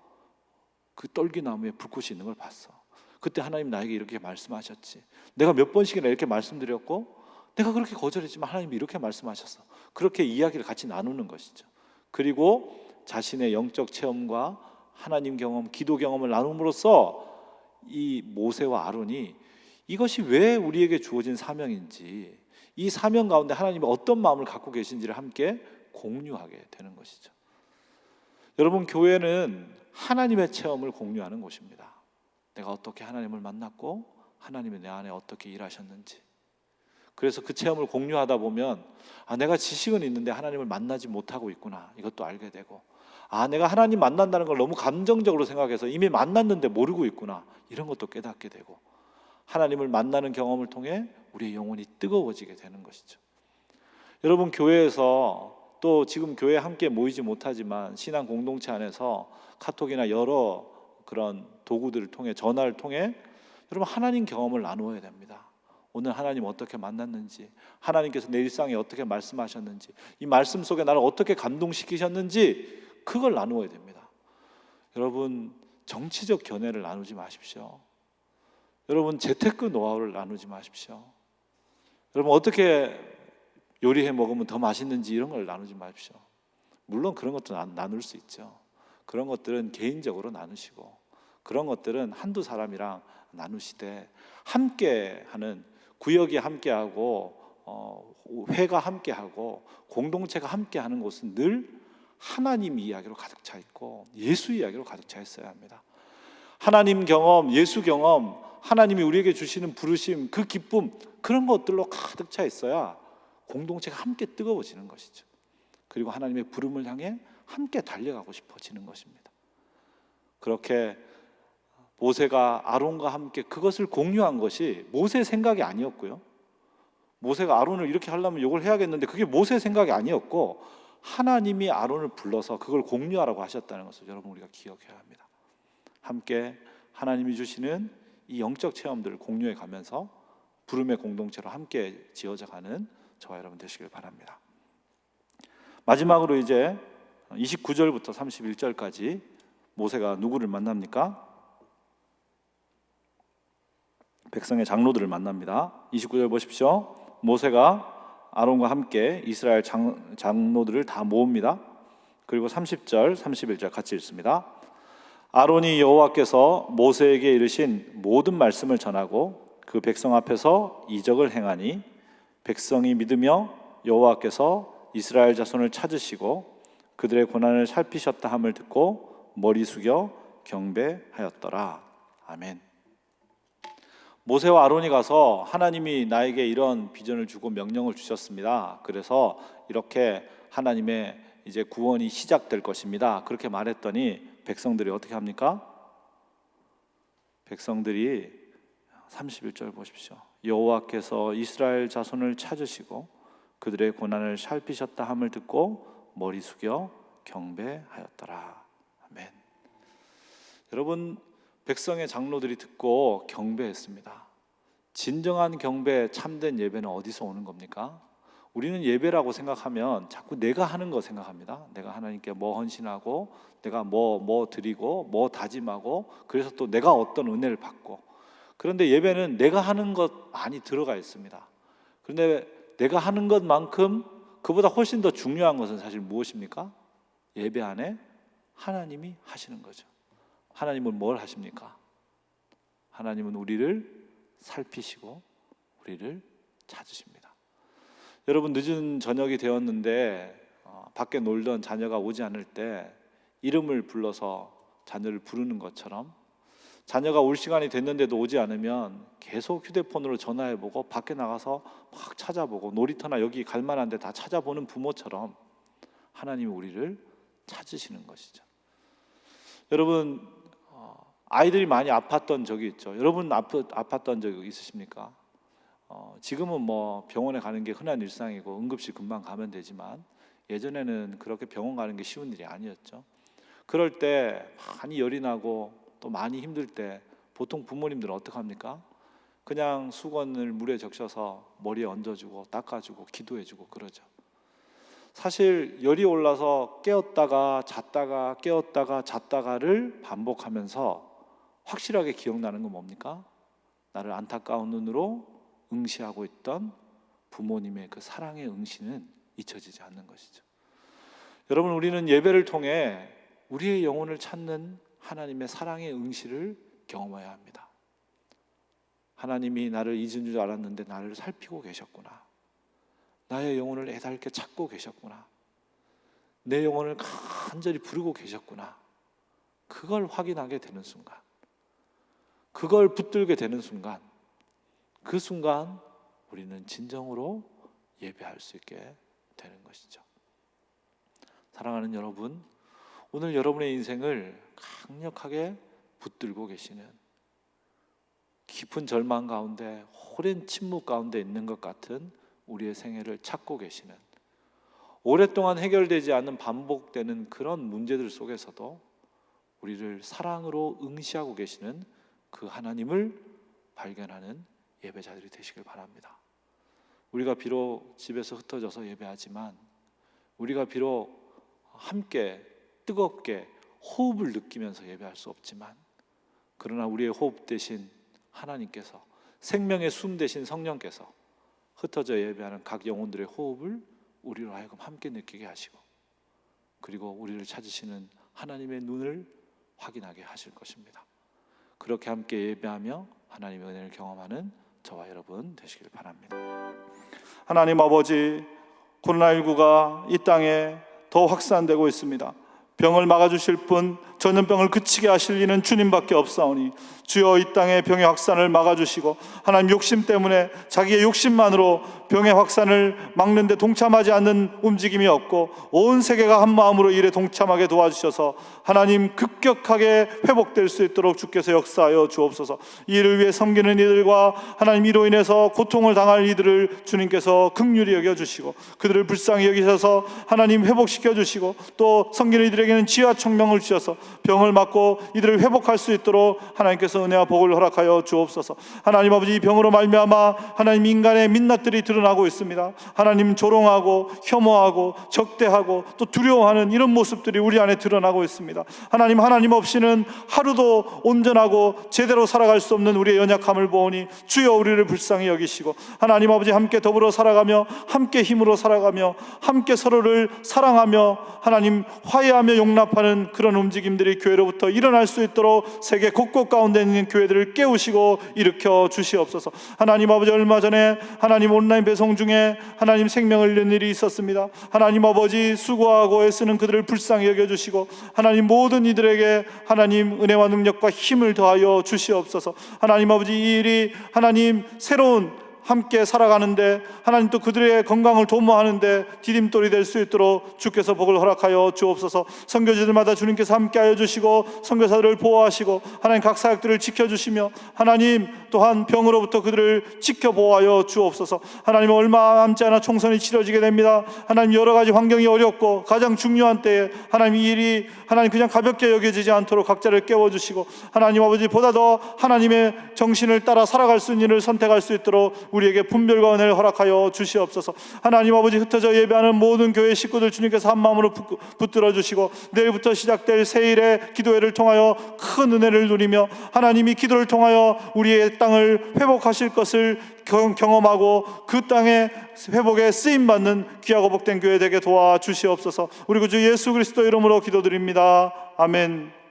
그 떨기나무에 불꽃이 있는 걸 봤어. 그때 하나님 나에게 이렇게 말씀하셨지. 내가 몇 번씩이나 이렇게 말씀드렸고, 내가 그렇게 거절했지만 하나님이 이렇게 말씀하셨어. 그렇게 이야기를 같이 나누는 것이죠. 그리고 자신의 영적 체험과 하나님 경험, 기도 경험을 나눔으로써 이 모세와 아론이 이것이 왜 우리에게 주어진 사명인지, 이 사명 가운데 하나님이 어떤 마음을 갖고 계신지를 함께 공유하게 되는 것이죠. 여러분, 교회는 하나님의 체험을 공유하는 곳입니다. 내가 어떻게 하나님을 만났고 하나님이 내 안에 어떻게 일하셨는지, 그래서 그 체험을 공유하다 보면 내가 지식은 있는데 하나님을 만나지 못하고 있구나, 이것도 알게 되고, 내가 하나님 만난다는 걸 너무 감정적으로 생각해서 이미 만났는데 모르고 있구나, 이런 것도 깨닫게 되고, 하나님을 만나는 경험을 통해 우리의 영혼이 뜨거워지게 되는 것이죠. 여러분, 교회에서 또 지금 교회에 함께 모이지 못하지만 신앙 공동체 안에서 카톡이나 여러 그런 도구들을 통해, 전화를 통해 여러분 하나님 경험을 나누어야 됩니다. 오늘 하나님 어떻게 만났는지, 하나님께서 내 일상에 어떻게 말씀하셨는지, 이 말씀 속에 나를 어떻게 감동시키셨는지, 그걸 나누어야 됩니다. 여러분, 정치적 견해를 나누지 마십시오. 여러분, 재테크 노하우를 나누지 마십시오. 여러분, 어떻게 요리해 먹으면 더 맛있는지, 이런 걸 나누지 마십시오. 물론 그런 것도 나눌 수 있죠. 그런 것들은 개인적으로 나누시고, 그런 것들은 한두 사람이랑 나누시되, 함께하는, 구역이 함께하고 회가 함께하고 공동체가 함께하는 곳은 늘 하나님 이야기로 가득 차 있고 예수 이야기로 가득 차 있어야 합니다. 하나님 경험, 예수 경험, 하나님이 우리에게 주시는 부르심, 그 기쁨, 그런 것들로 가득 차 있어야 공동체가 함께 뜨거워지는 것이죠. 그리고 하나님의 부름을 향해 함께 달려가고 싶어지는 것입니다. 그렇게 모세가 아론과 함께 그것을 공유한 것이 모세의 생각이 아니었고요, 모세가 아론을 이렇게 하려면 이걸 해야겠는데 그게 모세의 생각이 아니었고, 하나님이 아론을 불러서 그걸 공유하라고 하셨다는 것을 여러분 우리가 기억해야 합니다. 함께 하나님이 주시는 이 영적 체험들을 공유해 가면서 부름의 공동체로 함께 지어져 가는 저와 여러분 되시길 바랍니다. 마지막으로 이제 29절부터 31절까지 모세가 누구를 만납니까? 백성의 장로들을 만납니다. 29절 보십시오. 모세가 아론과 함께 이스라엘 장로들을 다 모읍니다. 그리고 30절, 31절 같이 읽습니다. 아론이 여호와께서 모세에게 이르신 모든 말씀을 전하고 그 백성 앞에서 이적을 행하니 백성이 믿으며 여호와께서 이스라엘 자손을 찾으시고 그들의 고난을 살피셨다 함을 듣고 머리 숙여 경배하였더라. 아멘. 모세와 아론이 가서 하나님이 나에게 이런 비전을 주고 명령을 주셨습니다. 그래서 이렇게 하나님의 이제 구원이 시작될 것입니다. 그렇게 말했더니 백성들이 어떻게 합니까? 백성들이 31절 보십시오. 여호와께서 이스라엘 자손을 찾으시고 그들의 고난을 살피셨다 함을 듣고 머리 숙여 경배하였더라. 아멘. 여러분, 백성의 장로들이 듣고 경배했습니다. 진정한 경배, 참된 예배는 어디서 오는 겁니까? 우리는 예배라고 생각하면 자꾸 내가 하는 거 생각합니다. 내가 하나님께 뭐 헌신하고, 내가 뭐 드리고, 뭐 다짐하고, 그래서 또 내가 어떤 은혜를 받고. 그런데 예배는 내가 하는 것 많이 들어가 있습니다. 그런데 내가 하는 것만큼 그보다 훨씬 더 중요한 것은 사실 무엇입니까? 예배 안에 하나님이 하시는 거죠. 하나님은 뭘 하십니까? 하나님은 우리를 살피시고 우리를 찾으십니다. 여러분, 늦은 저녁이 되었는데 밖에 놀던 자녀가 오지 않을 때 이름을 불러서 자녀를 부르는 것처럼, 자녀가 올 시간이 됐는데도 오지 않으면 계속 휴대폰으로 전화해보고 밖에 나가서 막 찾아보고 놀이터나 여기 갈 만한 데 다 찾아보는 부모처럼 하나님이 우리를 찾으시는 것이죠. 여러분, 아이들이 많이 아팠던 적이 있죠. 여러분 아팠던 적 있으십니까? 지금은 뭐 병원에 가는 게 흔한 일상이고 응급실 금방 가면 되지만 예전에는 그렇게 병원 가는 게 쉬운 일이 아니었죠. 그럴 때 많이 열이 나고 또 많이 힘들 때 보통 부모님들은 어떻게 합니까? 그냥 수건을 물에 적셔서 머리에 얹어주고 닦아주고 기도해주고 그러죠. 사실 열이 올라서 깨었다가 잤다가 깨었다가 잤다가를 반복하면서 확실하게 기억나는 건 뭡니까? 나를 안타까운 눈으로 응시하고 있던 부모님의 그 사랑의 응시는 잊혀지지 않는 것이죠. 여러분, 우리는 예배를 통해 우리의 영혼을 찾는 하나님의 사랑의 응시를 경험해야 합니다. 하나님이 나를 잊은 줄 알았는데 나를 살피고 계셨구나. 나의 영혼을 애달게 찾고 계셨구나. 내 영혼을 간절히 부르고 계셨구나. 그걸 확인하게 되는 순간, 그걸 붙들게 되는 순간, 그 순간 우리는 진정으로 예배할 수 있게 되는 것이죠. 사랑하는 여러분, 오늘 여러분의 인생을 강력하게 붙들고 계시는, 깊은 절망 가운데, 오랜 침묵 가운데 있는 것 같은 우리의 생애를 찾고 계시는, 오랫동안 해결되지 않는 반복되는 그런 문제들 속에서도 우리를 사랑으로 응시하고 계시는 그 하나님을 발견하는 예배자들이 되시길 바랍니다. 우리가 비록 집에서 흩어져서 예배하지만, 우리가 비록 함께 뜨겁게 호흡을 느끼면서 예배할 수 없지만, 그러나 우리의 호흡 대신 하나님께서, 생명의 숨 대신 성령께서 흩어져 예배하는 각 영혼들의 호흡을 우리로 하여금 함께 느끼게 하시고, 그리고 우리를 찾으시는 하나님의 눈을 확인하게 하실 것입니다. 그렇게 함께 예배하며 하나님의 은혜를 경험하는 저와 여러분 되시길 바랍니다. 하나님 아버지, 코로나19가 이 땅에 더 확산되고 있습니다. 병을 막아주실 분, 전염병을 그치게 하실 이는 주님밖에 없사오니 주여 이 땅의 병의 확산을 막아주시고, 하나님 욕심 때문에 자기의 욕심만으로 병의 확산을 막는 데 동참하지 않는 움직임이 없고 온 세계가 한 마음으로 일에 동참하게 도와주셔서 하나님 급격하게 회복될 수 있도록 주께서 역사하여 주옵소서. 이 일을 위해 섬기는 이들과 하나님 이로 인해서 고통을 당할 이들을 주님께서 긍휼히 여겨주시고 그들을 불쌍히 여기셔서 하나님 회복시켜 주시고, 또 섬기는 이들에게는 지혜와 총명을 주셔서 병을 막고 이들을 회복할 수 있도록 하나님께서 은혜와 복을 허락하여 주옵소서. 하나님 아버지, 이 병으로 말미암아 하나님 인간의 민낯들이 드러나고 있습니다. 하나님 조롱하고 혐오하고 적대하고 또 두려워하는 이런 모습들이 우리 안에 드러나고 있습니다. 하나님 없이는 하루도 온전하고 제대로 살아갈 수 없는 우리의 연약함을 보오니 주여 우리를 불쌍히 여기시고, 하나님 아버지 함께 더불어 살아가며 함께 힘으로 살아가며 함께 서로를 사랑하며 하나님 화해하며 용납하는 그런 움직임들이 교회로부터 일어날 수 있도록 세계 곳곳 가운데 있는 교회들을 깨우시고 일으켜 주시옵소서. 하나님 아버지, 얼마 전에 하나님 온라인 배송 중에 하나님 생명을 잃는 일이 있었습니다. 하나님 아버지, 수고하고 애쓰는 그들을 불쌍히 여겨주시고 하나님 모든 이들에게 하나님 은혜와 능력과 힘을 더하여 주시옵소서. 하나님 아버지, 이 일이 하나님 새로운 함께 살아가는데, 하나님 또 그들의 건강을 도모하는데 디딤돌이 될 수 있도록 주께서 복을 허락하여 주옵소서. 선교지들마다 주님께서 함께하여 주시고 선교사들을 보호하시고 하나님 각 사역들을 지켜주시며 하나님 또한 병으로부터 그들을 지켜보호하여 주옵소서. 하나님, 얼마 남지 않아 총선이 치러지게 됩니다. 하나님, 여러 가지 환경이 어렵고 가장 중요한 때에 하나님 이 일이 하나님 그냥 가볍게 여겨지지 않도록 각자를 깨워주시고 하나님 아버지, 보다 더 하나님의 정신을 따라 살아갈 수 있는 일을 선택할 수 있도록 우리에게 분별과 은혜를 허락하여 주시옵소서. 하나님 아버지, 흩어져 예배하는 모든 교회 식구들 주님께서 한 마음으로 붙들어 주시고 내일부터 시작될 새일의 기도회를 통하여 큰 은혜를 누리며 하나님이 기도를 통하여 우리의 땅을 회복하실 것을 경험하고 그 땅의 회복에 쓰임받는 귀하고 복된 교회 되게 도와주시옵소서. 우리 구주 예수 그리스도 이름으로 기도드립니다. 아멘.